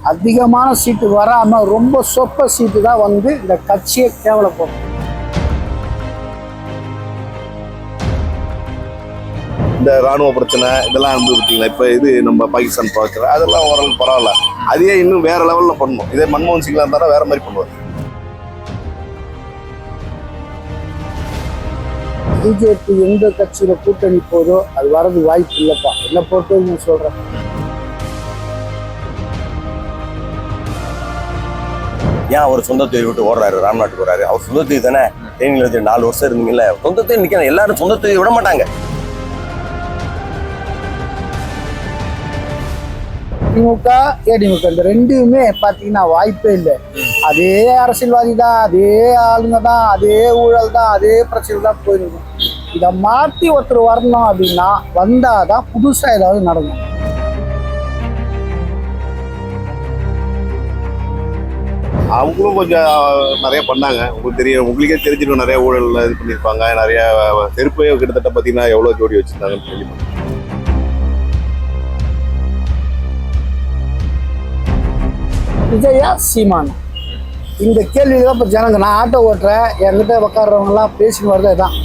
அதிகமான சீட்டு வராமல் ரொம்ப சொப்ப சீட்டு தான் வந்து இந்த கட்சியை கேவலப்படும். இந்த ராணுவ பிரச்சனை இதெல்லாம் பார்த்தீங்களா, இப்போ இது நம்ம பாகிஸ்தான் பார்க்குற அதெல்லாம் ஓரளவு பரவாயில்ல. அதையே இன்னும் வேற லெவலில் பண்ணணும். இதே மன்மோகன் சிங்லாம் இருந்தாலும் வேற மாதிரி பண்ணுவார். பிஜேபி எந்த கட்சியில கூட்டணி போதோ அது வரது வாய்ப்பு இல்லைப்பா. என்ன பொறுத்த நான் சொல்றேன். ஏன் அவர் சொந்த தொழில் விட்டு ஓடுறாரு, ராம்நாட்டுக்கு வர்றாரு? அவர் சொந்த தொழில் தானே. தேனியில் 4 வருஷம் இருந்தீங்கல்ல, சொந்த தொழில் நிற்கணும். எல்லாரும் சொந்த தொழில் விட மாட்டாங்க. திமுக ஏடிமுக இந்த ரெண்டுமே பார்த்தீங்கன்னா வாய்ப்பே இல்லை. அதே அரசியல்வாதி தான், அதே ஆளுங்க தான், அதே ஊழல் தான், அதே பிரச்சனை தான் போயிருக்கும். இதை மாற்றி ஒருத்தர் வரணும் அப்படின்னா வந்தாதான் புதுசாக ஏதாவது நடக்கும். அவங்களும் கொஞ்சம் நிறைய பண்ணாங்க. உங்களுக்கு தெரியும், உங்களுக்கே தெரிஞ்சிடும். நிறைய ஊழல் இது பண்ணியிருப்பாங்க. நிறைய செருப்பையோ கிட்டத்தட்ட பார்த்தீங்கன்னா எவ்வளோ ஜோடி வச்சுருந்தாங்கன்னு கேள்விப்பட்டேன். விஜயா சீமான் இந்த கேள்வியில் தான் இப்போ ஜனங்க, நான் ஆட்டோ ஓட்டுறேன், என்கிட்ட உட்காடுறவங்கலாம் பேசின்னு வரதே தான்.